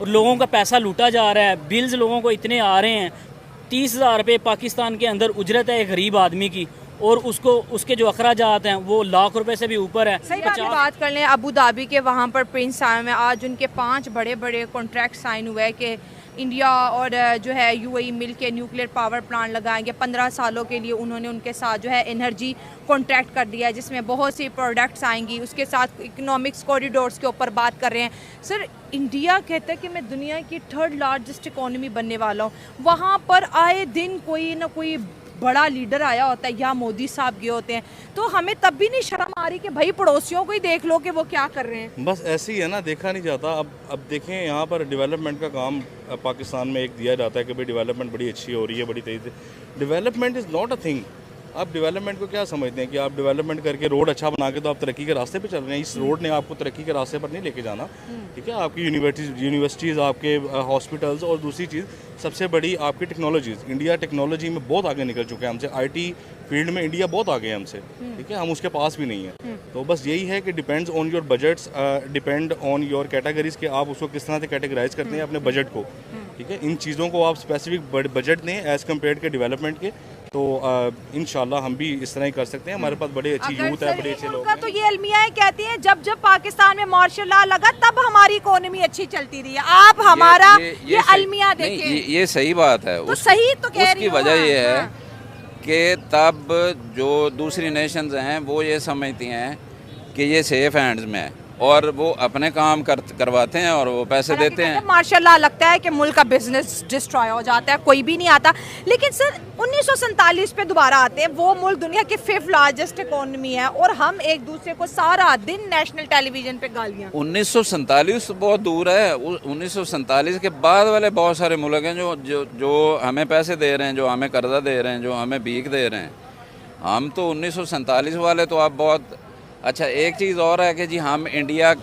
और लोगों का पैसा लूटा जा रहा है। बिल्स लोगों को इतने आ रहे हैं, 30,000 रुपये पाकिस्तान के अंदर उजरत है एक गरीब आदमी की, और उसको उसके जो अखराजात हैं वो लाख रुपए से भी ऊपर है। सही बात कर लें, अबू धाबी के वहाँ पर प्रिंस आए हैं, आज उनके 5 बड़े बड़े कॉन्ट्रैक्ट साइन हुए हैं कि इंडिया और जो है यूएई मिल के न्यूक्लियर पावर प्लांट लगाएंगे। 15 सालों के लिए उन्होंने उनके साथ जो है एनर्जी कॉन्ट्रैक्ट कर दिया है, जिसमें बहुत सी प्रोडक्ट्स आएंगी। उसके साथ इकोनॉमिक्स कॉरिडोर्स के ऊपर बात कर रहे हैं। सर, इंडिया कहता है कि मैं दुनिया की 3rd लार्जेस्ट इकोनॉमी बनने वाला हूँ। वहाँ पर आए दिन कोई ना कोई बड़ा लीडर आया होता है या मोदी साहब गए होते हैं, तो हमें तब भी नहीं शर्म आ रही कि भाई पड़ोसियों को ही देख लो कि वो क्या कर रहे हैं। बस ऐसे ही है ना, देखा नहीं जाता। अब देखें, यहाँ पर डेवलपमेंट का काम पाकिस्तान में एक दिया जाता है कि भाई डेवलपमेंट बड़ी अच्छी हो रही है, बड़ी तेज़ी से। Development is not a thing. आप डेवलपमेंट को क्या समझते हैं कि आप डेवलपमेंट करके रोड अच्छा बना के तो आप तरक्की के रास्ते पे चल रहे हैं। इस रोड ने आपको तरक्की के रास्ते पर नहीं लेके जाना, ठीक है। आपकी यूनिवर्सिटीज़, आपके हॉस्पिटल्स, और दूसरी चीज़ सबसे बड़ी आपकी टेक्नोलॉजीज़। इंडिया टेक्नोलॉजी में बहुत आगे निकल चुके हैं हमसे। आईटी फील्ड में इंडिया बहुत आगे है हमसे, ठीक है। हम उसके पास भी नहीं है। तो बस यही है कि depends on your budgets, depend on your categories कि आप उसको किस तरह से कैटेगराइज करते हैं अपने बजट को, ठीक है। इन चीज़ों को आप स्पेसिफिक बजट दें एज़ कम्पेयर के डेवलपमेंट के, तो इंशाल्लाह हम भी इस तरह ही कर सकते हैं। हमारे पास बड़े अच्छी यूथ है, बड़े अच्छे लोग हैं। तो ये अलमिया कहती हैं जब जब पाकिस्तान में मार्शल लॉ लगा तब हमारी इकोनॉमी अच्छी चलती रही है। आप हमारा ये अलमिया देखें, ये सही बात है। तो सही तो कह रही उसकी हूं। वजह ये है कि तब जो दूसरी नेशंस हैं वो ये समझती हैं कि ये सेफ हैंड्स में है, और वो अपने काम करवाते हैं और वो पैसे देते हैं। माशाल्लाह लगता है कि मुल्क का बिजनेस डिस्ट्रॉय हो जाता है, कोई भी नहीं आता। लेकिन सर 1947 पे दोबारा आते हैं, वो मुल्क दुनिया की 5th लार्जेस्ट इकोनॉमी है, और हम एक दूसरे को सारा दिन नेशनल टेलीविजन पे गालियां। 1947 बहुत दूर है। 1947 के बाद वाले बहुत सारे मुल्क हैं जो हमें पैसे दे रहे हैं, जो हमें कर्जा दे रहे हैं, जो हमें भीख दे रहे हैं। हम तो 1947 वाले तो आप बहुत अच्छा। एक चीज़ और है कि जी हम इंडिया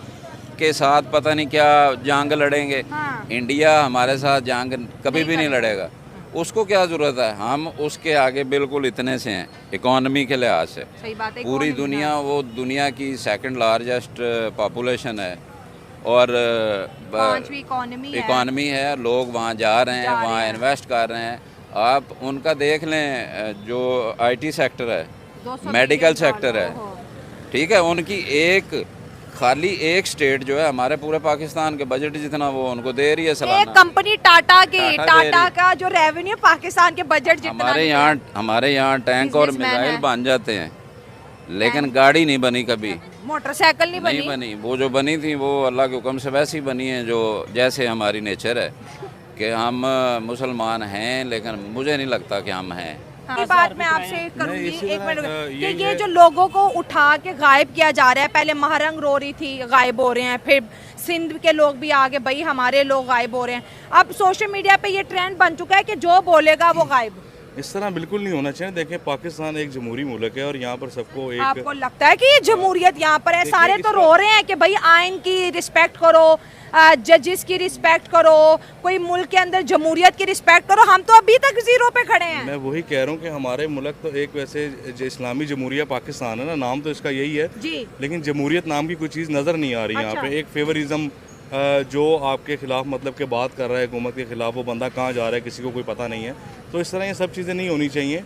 के साथ पता नहीं क्या जंग लड़ेंगे। हाँ। इंडिया हमारे साथ जंग कभी भी नहीं लड़ेगा। उसको क्या ज़रूरत है, हम उसके आगे बिल्कुल इतने से हैं इकोनॉमी के लिहाज से। सही बात है। पूरी दुनिया, वो दुनिया की 2nd लार्जेस्ट पॉपुलेशन है, और 5वीं इकोनॉमी है। लोग वहाँ जा रहे हैं, वहाँ इन्वेस्ट कर रहे हैं। आप उनका देख लें, जो IT सेक्टर है, मेडिकल सेक्टर है, ठीक है। उनकी खाली एक स्टेट जो है हमारे पूरे पाकिस्तान के बजट जितना वो उनको दे रही है सालाना। एक कंपनी टाटा का जो रेवेन्यू पाकिस्तान के बजट जितना हमारे यहाँ टैंक और मिसाइल बन जाते हैं, लेकिन गाड़ी नहीं बनी कभी, मोटरसाइकिल नहीं बनी। वो जो बनी थी वो अल्लाह के हुक्म से वैसी बनी है, जो जैसे हमारी नेचर है कि हम मुसलमान हैं, लेकिन मुझे नहीं लगता कि हम हैं। ये बात मैं आपसे करूंगी, एक मिनट, कि ये जो लोगों को उठा के गायब किया जा रहा है, पहले महारंग रो रही थी गायब हो रहे हैं, फिर सिंध के लोग भी आगे भाई हमारे लोग गायब हो रहे हैं। अब सोशल मीडिया पे ये ट्रेंड बन चुका है कि जो बोलेगा वो गायब। इस तरह बिल्कुल नहीं होना चाहिए। देखें, पाकिस्तान एक जमहूरी मुल्क है और यहाँ पर सबको एक, आपको लगता है कि ये जमहूरियत यहाँ पर है? सारे तो रो रहे हैं कि भाई आइन की रिस्पेक्ट करो, जजेस की रिस्पेक्ट करो, कोई मुल्क के अंदर जमहूरियत की रिस्पेक्ट करो। हम तो अभी तक 0 पे खड़े हैं। मैं वही कह रहा हूँ कि हमारे मुल्क तो एक वैसे इस्लामी जमहूरिया पाकिस्तान है ना, नाम तो इसका यही है जी, लेकिन जमहूरियत नाम की कोई चीज़ नज़र नहीं आ रही। अच्छा। यहाँ पे एक फेवरिज्म जो आपके खिलाफ मतलब के बात कर रहा है हुकूमत के खिलाफ, वो बंदा कहाँ जा रहा है किसी को कोई पता नहीं है। तो इस तरह ये सब चीज़ें नहीं होनी चाहिए।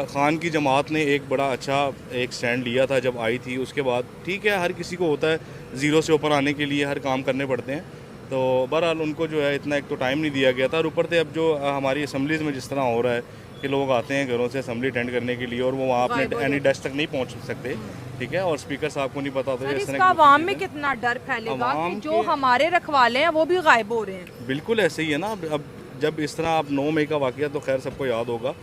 खान की जमात ने एक बड़ा अच्छा एक स्टैंड लिया था जब आई थी, उसके बाद ठीक है, हर किसी को होता है 0 से ऊपर आने के लिए हर काम करने पड़ते हैं। तो बहरहाल उनको जो है इतना एक तो टाइम नहीं दिया गया था, और ऊपर से अब जो हमारी असम्बलीज़ में जिस तरह हो रहा है कि लोग आते हैं घरों से असम्बली अटेंड करने के लिए और वो वहाँ अपने एनी डेस्क तक नहीं पहुँच सकते, ठीक है, और स्पीकर साहब को नहीं पता। तो इसका आवाम में कितना डर फैलेगा कि जो हमारे रखवाले हैं वो भी गायब हो रहे हैं। बिल्कुल ऐसे ही है ना। अब जब इस तरह आप 9 मई का वाक़या तो खैर सबको याद होगा,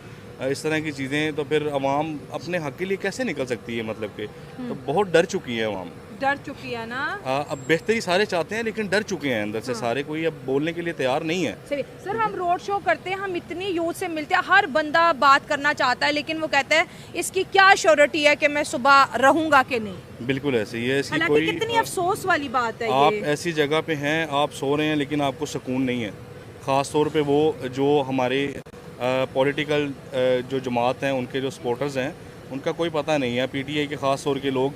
इस तरह की चीज़ें तो फिर अवाम अपने हक़ के लिए कैसे निकल सकती है, मतलब कि तो बहुत डर चुकी है अवाम, डर चुकी है ना। अब बेहतरी सारे चाहते हैं लेकिन डर चुके हैं अंदर से सारे, कोई अब बोलने के लिए तैयार नहीं है। सर हम रोड शो करते हैं, हम इतनी यूथ से मिलते हैं, हर बंदा बात करना चाहता है, लेकिन वो कहता है इसकी क्या श्योरिटी है कि मैं सुबह रहूंगा कि नहीं। बिल्कुल ऐसे ही है। इसकी कोई कितनी अफसोस वाली बात है। आप ऐसी जगह पे हैं, आप सो रहे हैं लेकिन आपको सुकून नहीं है। ख़ास तौर पे वो जो हमारे पॉलिटिकल जो जमात हैं, उनके जो सपोर्टर्स हैं, उनका कोई पता नहीं है। PTI के ख़ास तौर के लोग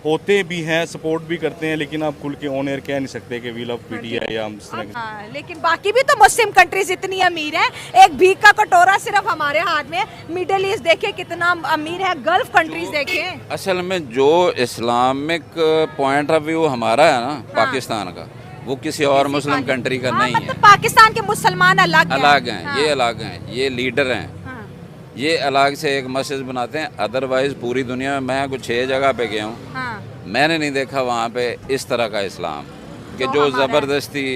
होते भी हैं, सपोर्ट भी करते हैं, लेकिन आप खुल के ऑन एयर कह नहीं सकते कि वी लव पीटीआई या हम इस तरह के। हाँ, लेकिन बाकी भी तो मुस्लिम कंट्रीज इतनी अमीर हैं, एक भीख का कटोरा सिर्फ हमारे हाथ में। मिडिल ईस्ट देखिए कितना अमीर है, गल्फ कंट्रीज देखें। असल में जो इस्लामिक पॉइंट ऑफ व्यू हमारा है ना पाकिस्तान का, वो किसी और मुस्लिम कंट्री का नहीं है। मतलब पाकिस्तान के मुसलमान अलग हैं, हाँ। ये अलग हैं, ये लीडर हैं, हाँ। ये अलग से एक मैसेज बनाते हैं। अदरवाइज पूरी दुनिया में मैं कुछ 6 जगह पे गया हूँ, हाँ। मैंने नहीं देखा वहाँ पे इस तरह का इस्लाम कि तो जो हमारा- ज़बरदस्ती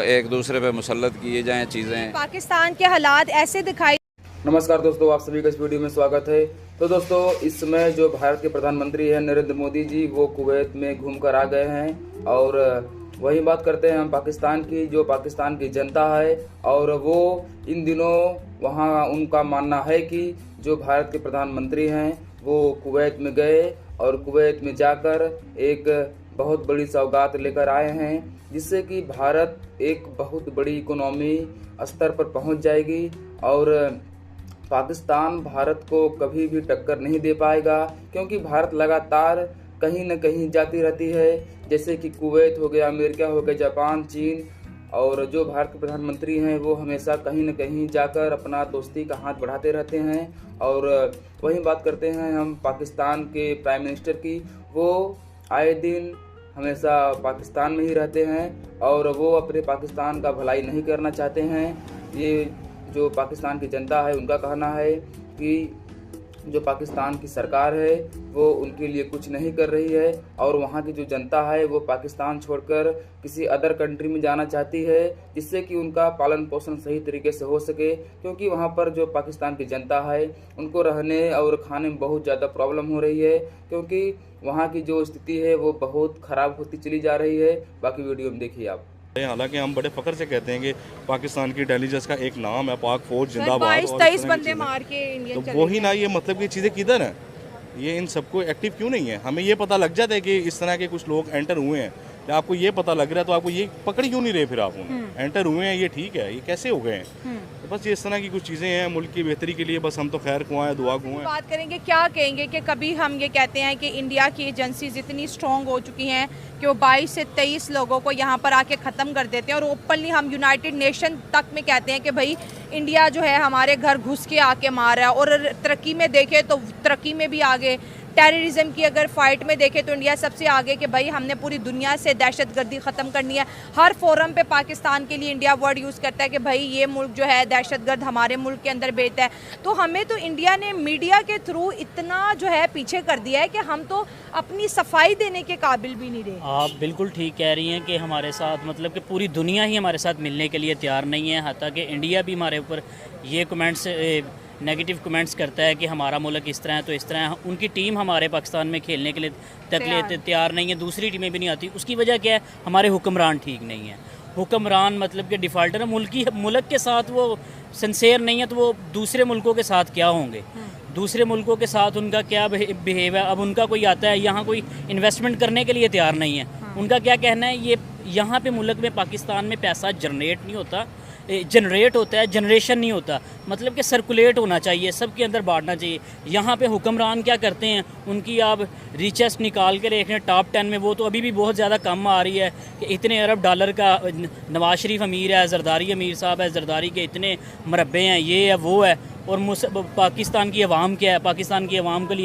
एक दूसरे पे मुसल्लत किए जाएं चीज़ें। पाकिस्तान के हालात ऐसे दिखाई। नमस्कार दोस्तों, आप सभी का इस वीडियो में स्वागत है। तो दोस्तों, इस समय जो भारत के प्रधानमंत्री हैं नरेंद्र मोदी जी, वो कुवैत में घूम कर आ गए हैं। और वही बात करते हैं हम पाकिस्तान की, जो पाकिस्तान की जनता है। और वो इन दिनों वहाँ उनका मानना है कि जो भारत के प्रधानमंत्री हैं वो कुवैत में गए और कुवैत में जाकर एक बहुत बड़ी सौगात लेकर आए हैं, जिससे कि भारत एक बहुत बड़ी इकोनॉमी स्तर पर पहुंच जाएगी और पाकिस्तान भारत को कभी भी टक्कर नहीं दे पाएगा, क्योंकि भारत लगातार कहीं न कहीं जाती रहती है। जैसे कि कुवैत हो गया, अमेरिका हो गया, जापान, चीन। और जो भारत के प्रधानमंत्री हैं वो हमेशा कहीं न कहीं जाकर अपना दोस्ती का हाथ बढ़ाते रहते हैं। और वही बात करते हैं हम पाकिस्तान के प्राइम मिनिस्टर की, वो आए दिन हमेशा पाकिस्तान में ही रहते हैं और वो अपने पाकिस्तान का भलाई नहीं करना चाहते हैं। ये जो पाकिस्तान की जनता है उनका कहना है कि जो पाकिस्तान की सरकार है वो उनके लिए कुछ नहीं कर रही है और वहाँ की जो जनता है वो पाकिस्तान छोड़कर किसी अदर कंट्री में जाना चाहती है, जिससे कि उनका पालन पोषण सही तरीके से हो सके। क्योंकि वहाँ पर जो पाकिस्तान की जनता है उनको रहने और खाने में बहुत ज़्यादा प्रॉब्लम हो रही है, क्योंकि वहाँ की जो स्थिति है वो बहुत ख़राब होती चली जा रही है। बाकी वीडियो में देखिए आप। हालांकि हम बड़े फख्र से कहते हैं कि पाकिस्तान की इंटेलिजेंस का एक नाम है पाक फौज जिंदाबाद। 22-23 बंदे मार के इंडियन तो वही ना, ये मतलब कि चीज़ें किधर हैं, ये इन सबको एक्टिव क्यों नहीं है? हमें ये पता लग जाता है कि इस तरह के कुछ लोग एंटर हुए हैं, या आपको ये पता लग रहा है तो आपको ये पकड़ क्यों नहीं रहे? फिर आप एंटर हुए हैं, ये ठीक है, ये कैसे हो गए हैं? तो बस ये इस तरह की कुछ चीज़ें हैं मुल्क की बेहतरी के लिए। बस हम तो खैर खुआ हैं, दुआ खुआ हैं। बात करेंगे, क्या कहेंगे कि कभी हम ये कहते हैं कि इंडिया की एजेंसीज इतनी स्ट्रॉन्ग हो चुकी हैं कि वो 22 से 23 लोगों को यहाँ पर आके ख़त्म कर देते हैं। और ओपनली हम यूनाइटेड नेशन तक में कहते हैं कि भाई इंडिया जो है हमारे घर घुस के आके मार रहा है। और तरक्की में देखें तो तरक्की में भी आगे, टेररिज्म की अगर फाइट में देखें तो इंडिया सबसे आगे कि भाई हमने पूरी दुनिया से दहशतगर्दी ख़त्म करनी है। हर फोरम पे पाकिस्तान के लिए इंडिया वर्ड यूज़ करता है कि भाई ये मुल्क जो है दहशतगर्द हमारे मुल्क के अंदर बेचता है। तो हमें तो इंडिया ने मीडिया के थ्रू इतना जो है पीछे कर दिया है कि हम तो अपनी सफाई देने के काबिल भी नहीं रहे। आप बिल्कुल ठीक कह रही हैं कि हमारे साथ मतलब कि पूरी दुनिया ही हमारे साथ मिलने के लिए तैयार नहीं है। हत्ता कि इंडिया भी हमारे ऊपर ये कमेंट्स नेगेटिव कमेंट्स करता है कि हमारा मुल्क इस तरह है तो इस तरह है। उनकी टीम हमारे पाकिस्तान में खेलने के लिए तैयार नहीं है, दूसरी टीमें भी नहीं आती। उसकी वजह क्या है? हमारे हुक्मरान ठीक नहीं है। हुक्मरान मतलब कि डिफ़ाल्टर है, मुल्क के साथ वो सिंसेयर नहीं है, तो वो दूसरे मुल्कों के साथ क्या होंगे? दूसरे मुल्कों के साथ उनका क्या बिहेव है? अब उनका कोई आता है यहाँ, कोई इन्वेस्टमेंट करने के लिए तैयार नहीं है। उनका क्या कहना है, ये यहाँ पे मुल्क में पाकिस्तान में पैसा जनरेट नहीं होता, जनरेट होता है, जनरेशन नहीं होता। मतलब कि सर्कुलेट होना चाहिए, सबके अंदर बांटना चाहिए। यहाँ पे हुक्मरान क्या करते हैं, उनकी आप रिचेस्ट निकाल के देखें टॉप 10 में, वो तो अभी भी बहुत ज़्यादा कम आ रही है कि इतने अरब डॉलर का नवाज शरीफ अमीर है, जरदारी अमीर साहब है, जरदारी के इतने मरबे हैं, ये है वो है। और पाकिस्तान की अवाम क्या है? पाकिस्तान की अवाम के लिए